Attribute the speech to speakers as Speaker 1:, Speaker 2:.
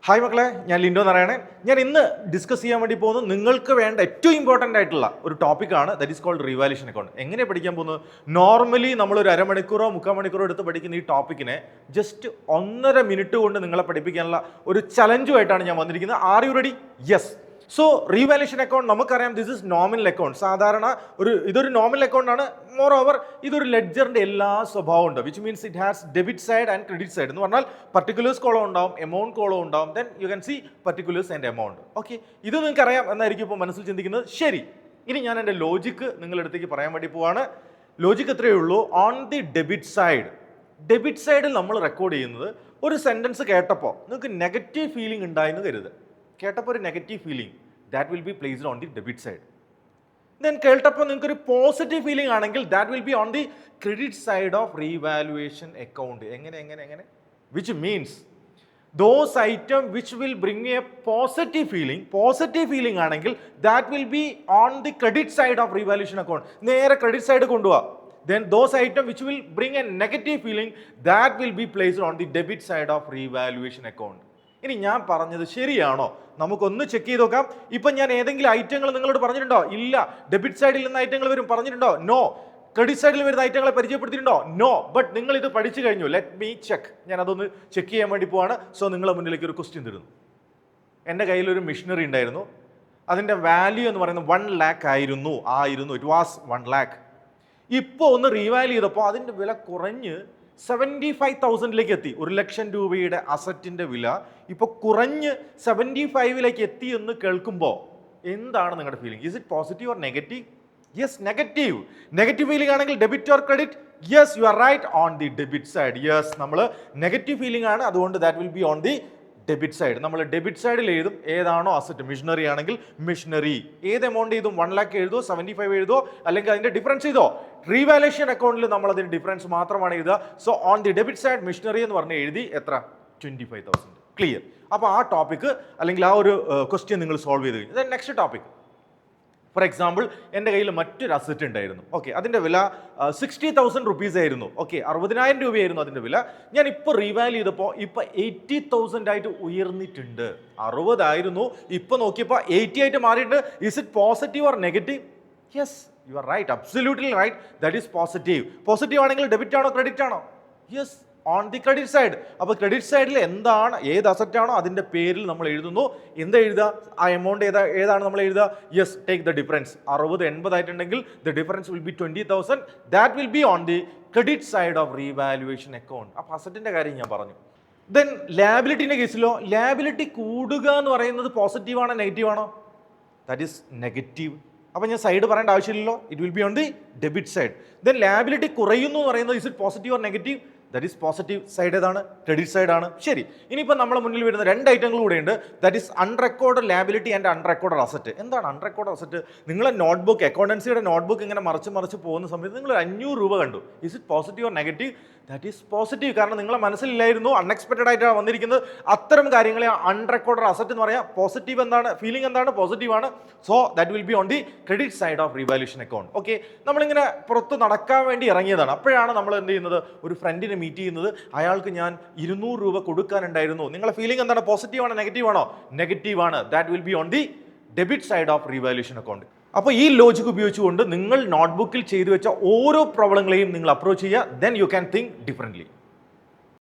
Speaker 1: Hi മക്കളെ, ഞാൻ Lindo Narayanan. ഞാൻ ഇന്ന് ഡിസ്കസ് ചെയ്യാൻ വേണ്ടി പോകുന്നത് നിങ്ങൾക്ക് വേണ്ട ഏറ്റവും ഇമ്പോർട്ടൻ്റ് ആയിട്ടുള്ള ഒരു ടോപ്പിക്കാണ്. That is called revaluation account. എങ്ങനെ പഠിക്കാൻ പോകുന്നത്? നോർമലി നമ്മളൊരു അരമണിക്കൂറോ 3/4 എടുത്ത് പഠിക്കുന്ന ഈ ടോപ്പിക്കിനെ ജസ്റ്റ് 1.5 മിനിറ്റ് കൊണ്ട് നിങ്ങളെ പഠിപ്പിക്കാനുള്ള ഒരു ചലഞ്ചുമായിട്ടാണ് ഞാൻ വന്നിരിക്കുന്നത്. Are you ready? Yes. So revaluation account നമുക്കറിയാം, ദിസ് ഇസ് നോമിനൽ അക്കൗണ്ട്. സാധാരണ ഇതൊരു നോമിനൽ അക്കൗണ്ട് ആണ്. മോർ ഓവർ ഇതൊരു ലെഡ്ജറിന്റെ എല്ലാ സ്വഭാവം ഉണ്ട്, which means it has debit side and credit side എന്ന് പറഞ്ഞാൽ പർട്ടിക്കുലേഴ്സ് കോളം ഉണ്ടാവും, എമൗണ്ട് കോളം ഉണ്ടാവും, then you can see particulars and amount. Okay, ഇത് നിങ്ങൾക്ക് അറിയാം എന്നായിരിക്കും ഇപ്പോൾ മനസ്സിൽ ചിന്തിക്കുന്നത്. ശരി, ഇനി ഞാൻ എൻ്റെ ലോജിക്ക് നിങ്ങളുടെ അടുത്തേക്ക് പറയാൻ വേണ്ടി പോവാണ്. ലോജിക്ക് എത്രയേ ഉള്ളൂ. ഓൺ ദി ഡെബിറ്റ് സൈഡിൽ നമ്മൾ റെക്കോർഡ് ചെയ്യുന്നത് ഒരു സെൻറ്റൻസ് കേട്ടപ്പോൾ നിങ്ങൾക്ക് നെഗറ്റീവ് ഫീലിംഗ് ഉണ്ടായെന്ന് കരുത്. കേട്ടപ്പോൾ ഒരു negative feeling, that will be placed on the debit side. Then കേട്ടപ്പോൾ നിങ്ങൾക്ക് ഒരു പോസിറ്റീവ് ഫീലിംഗ് ആണെങ്കിൽ that will be on the credit side of revaluation account. എങ്ങനെ which means those item which will bring a positive feeling ആണെങ്കിൽ that will be on the credit side of revaluation account. നേരെ credit side കൊണ്ടുപോവാ. Then those items which will bring a negative feeling, that will be placed on the debit side of revaluation account. ഇനി ഞാൻ പറഞ്ഞത് ശരിയാണോ നമുക്കൊന്ന് check ചെയ്ത് നോക്കാം. ഇപ്പം ഞാൻ ഏതെങ്കിലും ഐറ്റങ്ങൾ നിങ്ങളോട് പറഞ്ഞിട്ടുണ്ടോ? ഇല്ല. ഡെബിറ്റ് സൈഡിൽ നിന്ന് ഐറ്റങ്ങൾ വരും പറഞ്ഞിട്ടുണ്ടോ? നോ. ക്രെഡിറ്റ് സൈഡിൽ വരുന്ന ഐറ്റങ്ങളെ പരിചയപ്പെടുത്തിയിട്ടുണ്ടോ? നോ. ബട്ട് നിങ്ങൾ ഇത് പഠിച്ചു കഴിഞ്ഞു. Let me check. ഞാൻ അതൊന്ന് ചെക്ക് ചെയ്യാൻ വേണ്ടി പോവാണ്. സോ നിങ്ങളുടെ മുന്നിലേക്ക് ഒരു ക്വസ്റ്റ്യൻ തരുന്നു. എൻ്റെ കയ്യിലൊരു മിഷനറി ഉണ്ടായിരുന്നു. അതിൻ്റെ വാല്യൂ എന്ന് പറയുന്നത് 1 lakh ആയിരുന്നു. It was 1 lakh. ഇപ്പോൾ ഒന്ന് റീവാല്യൂ ചെയ്തപ്പോൾ അതിൻ്റെ വില കുറഞ്ഞ് 75,000 എത്തി. 1,00,000 രൂപയുടെ അസറ്റിൻ്റെ വില ഇപ്പോൾ കുറഞ്ഞ് 75 എത്തി എന്ന് കേൾക്കുമ്പോൾ എന്താണ് നിങ്ങളുടെ feeling? Is it positive or negative? Yes, negative feeling ആണെങ്കിൽ debit or credit? Yes, you are right, on the debit side. Yes, നമ്മൾ നെഗറ്റീവ് ഫീലിംഗ് ആണ്, അതുകൊണ്ട് that will be on the debit side. നമ്മൾ ഡെബിറ്റ് സൈഡിൽ എഴുതും ഏതാണോ asset. Machinery ആണെങ്കിൽ machinery. ഏത് എമൗണ്ട് എഴുതും? 1 lakh എഴുതോ, 75 എഴുതോ, അല്ലെങ്കിൽ അതിന്റെ ഡിഫറൻസ് എഴുതോ. റീവാലുവേഷൻ അക്കൗണ്ടിൽ നമ്മൾ അതിന്റെ ഡിഫറൻസ് മാത്രമാണ് എഴുതുക. So on the debit side machinery എന്ന് പറഞ്ഞ് എഴുതി. എത്ര? 25,000. ക്ലിയർ. അപ്പോൾ ആ ടോപ്പിക്ക് അല്ലെങ്കിൽ ആ ഒരു ക്വസ്റ്റ്യൻ നിങ്ങൾ സോൾവ് ചെയ്ത് കഴിഞ്ഞു. Next topic. ഫോർ എക്സാമ്പിൾ, എൻ്റെ കയ്യിൽ മറ്റൊരു അസറ്റ് ഉണ്ടായിരുന്നു. ഓക്കെ, അതിൻ്റെ വില 60,000 റുപ്പീസ് ആയിരുന്നു. ഓക്കെ, 60,000 രൂപയായിരുന്നു അതിൻ്റെ വില. ഞാൻ ഇപ്പോൾ റീവാല്യൂ ചെയ്തപ്പോൾ ഇപ്പോൾ 80,000 ആയിട്ട് ഉയർന്നിട്ടുണ്ട്. 60 ആയിരുന്നു, ഇപ്പോൾ നോക്കിയപ്പോൾ 80 ആയിട്ട് മാറിയിട്ടുണ്ട്. Is it positive or negative? Yes, you are right, absolutely right, that is positive. Positive ആണെങ്കിൽ ഡെബിറ്റ് ആണോ ക്രെഡിറ്റ് ആണോ? Yes, on the credit side. അപ്പോൾ ക്രെഡിറ്റ് സൈഡിൽ എന്താണ്, ഏത് അസറ്റാണോ അതിൻ്റെ പേരിൽ നമ്മൾ എഴുതുന്നു. എന്താ എഴുതുക? ആ എമൗണ്ട് ഏതാണ് നമ്മൾ എഴുതുക? Yes, take the difference. 60 ആയിട്ടുണ്ടെങ്കിൽ the difference will be 20,000. That will be on the credit side of revaluation account. അപ്പോൾ അസറ്റിൻ്റെ കാര്യം ഞാൻ പറഞ്ഞു. ദെൻ ലാബിലിറ്റിൻ്റെ കേസിലോ, ലാബിലിറ്റി കൂടുക എന്ന് പറയുന്നത് പോസിറ്റീവ് ആണോ നെഗറ്റീവ് ആണോ? That is negative. അപ്പോൾ ഞാൻ സൈഡ് പറയേണ്ട ആവശ്യമില്ലല്ലോ. It will be on the debit side. Then liability കുറയുന്നു എന്ന് പറയുന്നത് is it positive or negative? That is positive. Side ഏതാണ്? ക്രെഡിറ്റ് സൈഡ് ആണ്. ശരി, ഇനിയിപ്പോൾ നമ്മുടെ മുന്നിൽ വരുന്ന 2 ഐറ്റങ്ങൾ കൂടെ ഉണ്ട്. That is unrecorded liability and unrecorded asset. എന്താണ് അൺറെക്കോർഡ് അസറ്റ്? നിങ്ങളെ നോട്ട്ബുക്ക്, അക്കൗണ്ടൻസിയുടെ നോട്ട്ബുക്ക് ഇങ്ങനെ മറിച്ച് പോകുന്ന സമയത്ത് നിങ്ങൾ 500 രൂപ കണ്ടു. Is it positive or negative? That is positive. കാരണം നിങ്ങളെ മനസ്സിലില്ലായിരുന്നു, അൺഎക്സ്പെക്റ്റഡ് ആയിട്ടാണ് വന്നിരിക്കുന്നത്. അത്തരം കാര്യങ്ങളെ അൺറെക്കോർഡ് അസറ്റ് എന്ന് പറയാം. പോസിറ്റീവ് എന്താണ്? ഫീലിംഗ് എന്താണ്? പോസിറ്റീവ് ആണ്. So that will be on the credit side of revaluation account. Okay, നമ്മളിങ്ങനെ പുറത്ത് നടക്കാൻ വേണ്ടി ഇറങ്ങിയതാണ്. അപ്പോഴാണ് നമ്മൾ എന്ത് ചെയ്യുന്നത്? ഒരു ഫ്രണ്ടിനെ മീറ്റ് ചെയ്യുന്നത്. അയാൾക്ക് ഞാൻ 200 രൂപ കൊടുക്കാനുണ്ടായിരുന്നു. നിങ്ങളുടെ ഫീലിംഗ് എന്താണ്? പോസിറ്റീവ് ആണോ നെഗറ്റീവ് ആണോ? നെഗറ്റീവ് ആണ്. That will be on the debit side of revaluation account. അപ്പോൾ ഈ ലോജിക് ഉപയോഗിച്ചുകൊണ്ട് നിങ്ങൾ നോട്ട്ബുക്കിൽ ചെയ്തു വെച്ച ഓരോ പ്രോബ്ലങ്ങളെയും നിങ്ങൾ അപ്രോച്ച് ചെയ്യുക. Then you can think differently.